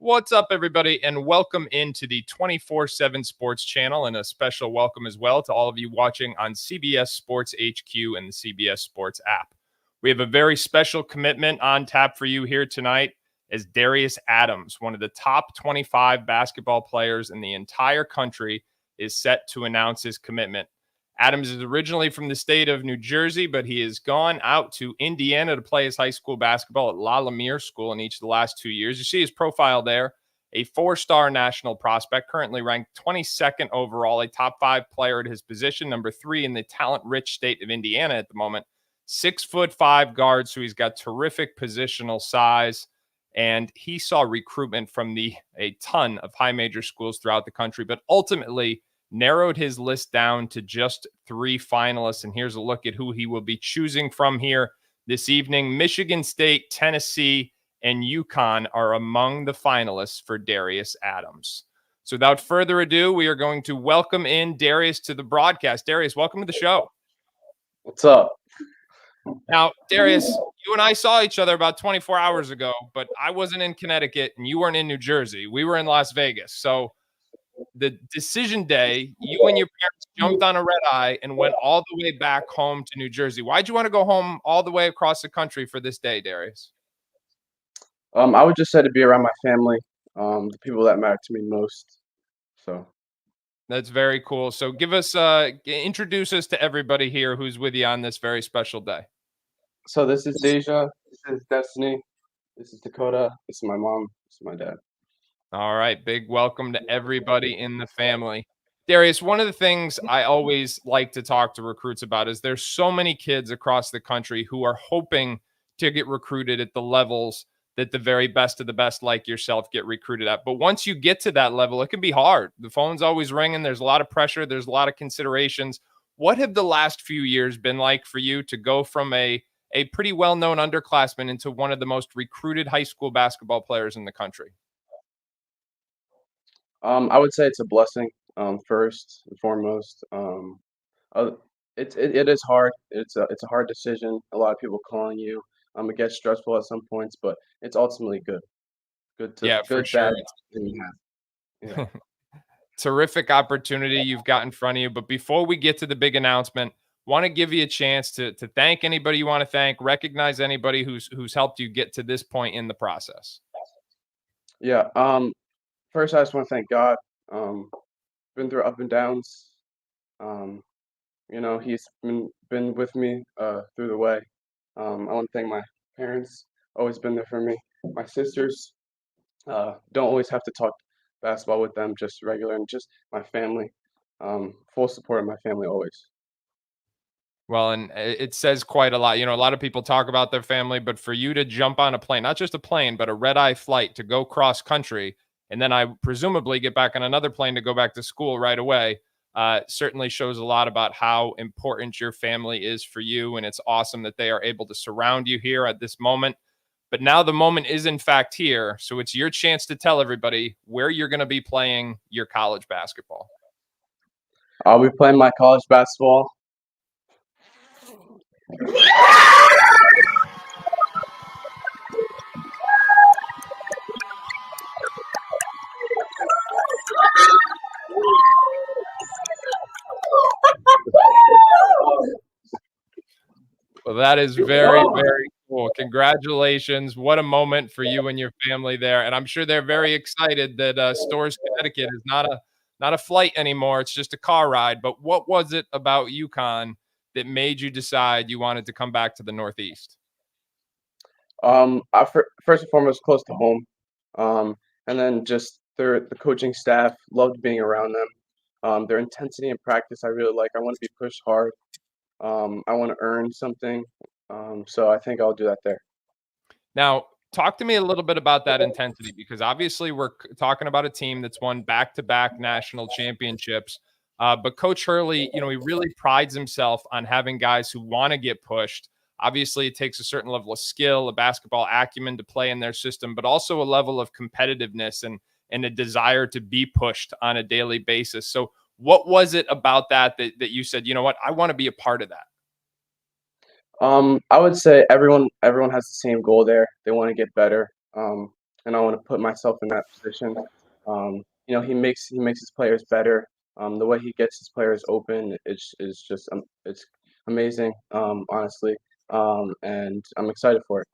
What's up, everybody, and welcome into the 24/7 Sports Channel, and a special welcome as well to all of you watching on CBS Sports HQ and the CBS Sports app. We have a very special commitment on tap for you here tonight as Darius Adams, one of the top 25 basketball players in the entire country, is set to announce his commitment. Adams is originally from the state of New Jersey, but he has gone out to Indiana to play his high school basketball at La Lemire School in each of the last 2 years. You see his profile there, a four-star national prospect, currently ranked 22nd overall, a top 5 player at his position, number 3 in the talent-rich state of Indiana at the moment. 6'5" guard, so he's got terrific positional size, and he saw recruitment from a ton of high major schools throughout the country, but ultimately narrowed his list down to just 3 finalists. And here's a look at who he will be choosing from here this evening. Michigan State, Tennessee, and UConn are among the finalists for Darius Adams. So without further ado, we are going to welcome in Darius to the broadcast. Darius, welcome to the show. What's up? Now, Darius, you and I saw each other about 24 hours ago, but I wasn't in Connecticut and you weren't in New Jersey. We were in Las Vegas. So the decision day, you and your parents jumped on a red eye and went all the way back home to New Jersey. Why'd you want to go home all the way across the country for this day, Darius? I would just say to be around my family, the people that matter to me most. So That's very cool. So give us, introduce us to everybody here who's with you on this very special day. So this is Deja, this is Destiny, this is Dakota, this is my mom, this is my dad. All right. Big welcome to everybody in the family. Darius, one of the things I always like to talk to recruits about is there's so many kids across the country who are hoping to get recruited at the levels that the very best of the best like yourself get recruited at. But once you get to that level, it can be hard. The phone's always ringing. There's a lot of pressure. There's a lot of considerations. What have the last few years been like for you to go from a pretty well-known underclassman into one of the most recruited high school basketball players in the country? I would say it's a blessing, first and foremost. It is hard. It's a hard decision. A lot of people calling you. It gets stressful at some points, but it's ultimately good. For sure. Yeah. Terrific opportunity you've got in front of you. But before we get to the big announcement, want to give you a chance to thank anybody you want to thank, recognize anybody who's helped you get to this point in the process. Yeah. First, I just want to thank God. Been through up and downs. He's been with me through the way. I want to thank my parents, always been there for me. My sisters, don't always have to talk basketball with them, just regular, and just my family. Full support of my family always. Well, and it says quite a lot. You know, a lot of people talk about their family, but for you to jump on a plane, not just a plane, but a red-eye flight to go cross country, and then I presumably get back on another plane to go back to school right away, certainly shows a lot about how important your family is for you. And it's awesome that they are able to surround you here at this moment. But now the moment is in fact here. So it's your chance to tell everybody where you're going to be playing your college basketball. I'll be playing my college basketball. Well, that is very, very cool. Congratulations. What a moment for you and your family there. And I'm sure they're very excited that Storrs, Connecticut is not a flight anymore. It's just a car ride. But what was it about UConn that made you decide you wanted to come back to the Northeast? First and foremost, close to home. And then just the coaching staff, loved being around them. Their intensity in practice, I really like. I want to be pushed hard. I want to earn something. So I think I'll do that there. Now, talk to me a little bit about that intensity, because obviously we're talking about a team that's won back-to-back national championships. But Coach Hurley, he really prides himself on having guys who want to get pushed. Obviously, it takes a certain level of skill, a basketball acumen to play in their system, but also a level of competitiveness and a desire to be pushed on a daily basis. So what was it about that you said, you know what, I want to be a part of that? I would say everyone has the same goal there. They want to get better. and I want to put myself in that position. He makes his players better. The way he gets his players open is just it's amazing, honestly. And I'm excited for it.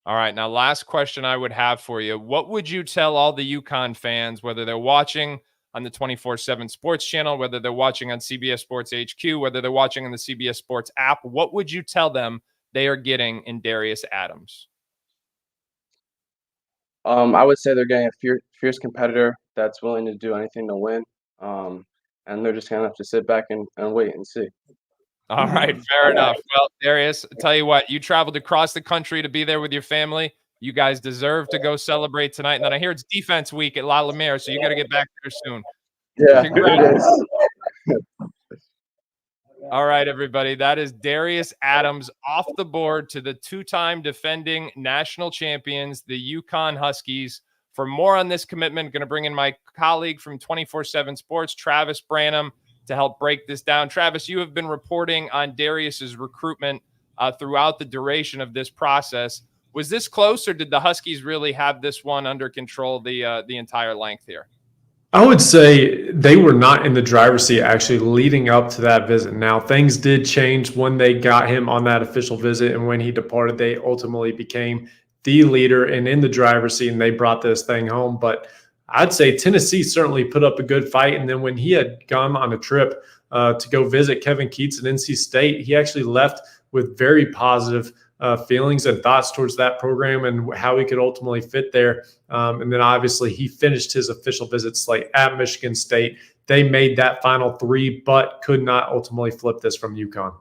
All right. Now, last question I would have for you. What would you tell all the UConn fans, whether they're watching on the 24/7 Sports channel, whether they're watching on CBS Sports HQ, whether they're watching on the CBS Sports app? What would you tell them they are getting in Darius Adams? I would say they're getting a fierce competitor that's willing to do anything to win. And they're just gonna have to sit back and wait and see. All right, fair enough. Well, Darius, I tell you what, you traveled across the country to be there with your family. You guys deserve to go celebrate tonight. And then I hear it's defense week at La Lumiere, so you got to get back there soon. Yeah, Congrats. it is. All right, everybody. That is Darius Adams off the board to the two-time defending national champions, the UConn Huskies. For more on this commitment, going to bring in my colleague from 24/7 Sports, Travis Branham, to help break this down. Travis, you have been reporting on Darius's recruitment throughout the duration of this process. Was this close, or did the Huskies really have this one under control the entire length here? I would say they were not in the driver's seat actually leading up to that visit. Now, things did change when they got him on that official visit, and when he departed, they ultimately became the leader and in the driver's seat, and they brought this thing home. But I'd say Tennessee certainly put up a good fight. And then when he had gone on a trip to go visit Kevin Keatts at NC State, he actually left with very positive feelings and thoughts towards that program and how he could ultimately fit there. And then obviously he finished his official visit slate at Michigan State. They made that final three, but could not ultimately flip this from UConn.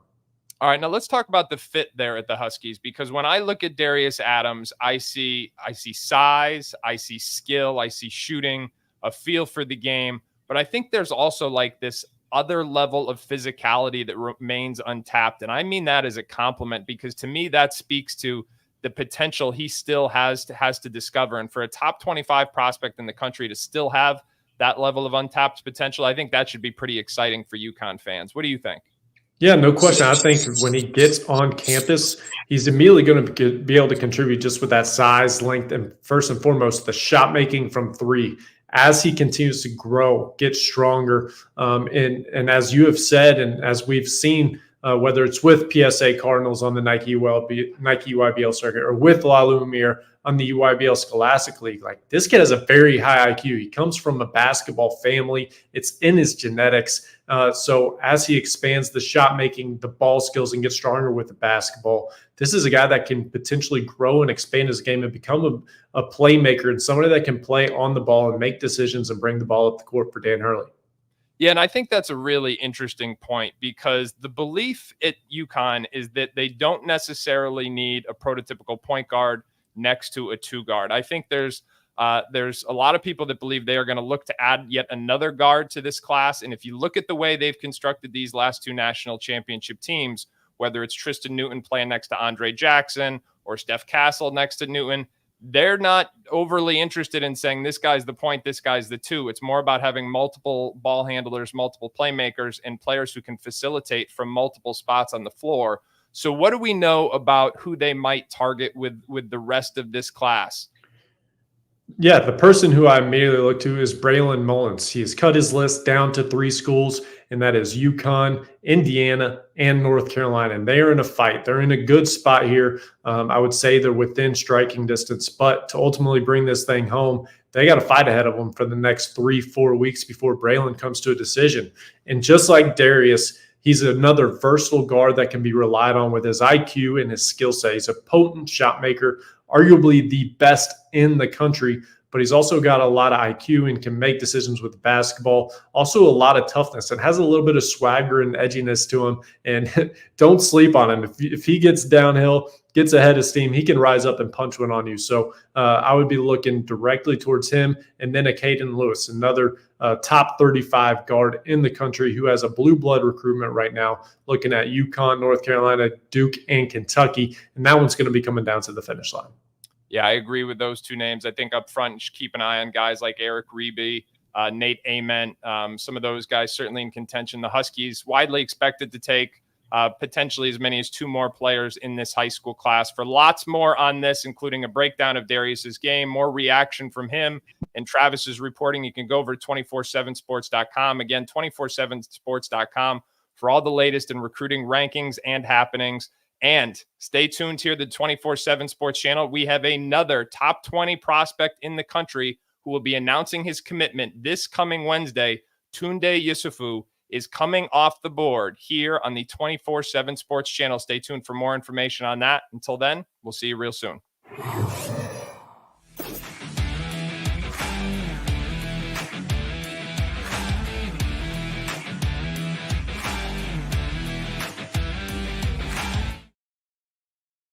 All right, now let's talk about the fit there at the Huskies, because when I look at Darius Adams, I see size, I see skill, I see shooting, a feel for the game, but I think there's also like this other level of physicality that remains untapped, and I mean that as a compliment, because to me that speaks to the potential he still has to discover. And for a top 25 prospect in the country to still have that level of untapped potential, I think that should be pretty exciting for UConn fans. What do you think? Yeah, no question. I think when he gets on campus, he's immediately going to be able to contribute just with that size, length, and first and foremost, the shot making from three. As he continues to grow, get stronger, and as you have said, and as we've seen, whether it's with PSA Cardinals on the Nike UYBL circuit or with La Lumiere on the UYBL Scholastic League, like this kid has a very high IQ. He comes from a basketball family. It's in his genetics. So as he expands the shot making, the ball skills, and gets stronger with the basketball, this is a guy that can potentially grow and expand his game and become a playmaker and somebody that can play on the ball and make decisions and bring the ball up the court for Dan Hurley. Yeah, and I think that's a really interesting point, because the belief at UConn is that they don't necessarily need a prototypical point guard next to a two guard. I think there's a lot of people that believe they are going to look to add yet another guard to this class. And if you look at the way they've constructed these last two national championship teams, whether it's Tristan Newton playing next to Andre Jackson or Steph Castle next to Newton, they're not overly interested in saying this guy's the point, this guy's the two. It's more about having multiple ball handlers, multiple playmakers, and players who can facilitate from multiple spots on the floor. So what do we know about who they might target with the rest of this class? Yeah, the person who I immediately look to is Braylon Mullins. He has cut his list down to three schools, and that is UConn, Indiana, and North Carolina. And they are in a fight. They're in a good spot here. I would say they're within striking distance, but to ultimately bring this thing home, they got a fight ahead of them for the next 3-4 weeks before Braylon comes to a decision. And just like Darius, he's another versatile guard that can be relied on with his IQ and his skill set. He's a potent shot maker, arguably the best in the country, but he's also got a lot of IQ and can make decisions with the basketball. Also a lot of toughness and has a little bit of swagger and edginess to him. And don't sleep on him. If he gets downhill, gets ahead of steam, he can rise up and punch one on you. So I would be looking directly towards him. And then a Caden Lewis, another top 35 guard in the country who has a blue blood recruitment right now, looking at UConn, North Carolina, Duke, and Kentucky. And that one's going to be coming down to the finish line. Yeah, I agree with those two names. I think up front, keep an eye on guys like Eric Reeby, Nate Ament, some of those guys certainly in contention. The Huskies widely expected to take potentially as many as 2 more players in this high school class. For lots more on this, including a breakdown of Darius's game, more reaction from him and Travis's reporting, you can go over to 247sports.com. Again, 247sports.com for all the latest in recruiting rankings and happenings. And stay tuned here to the 247 Sports channel. We have another top 20 prospect in the country who will be announcing his commitment this coming Wednesday. Tunde Yusufu is coming off the board here on the 247 Sports channel. Stay tuned for more information on that. Until then, we'll see you real soon.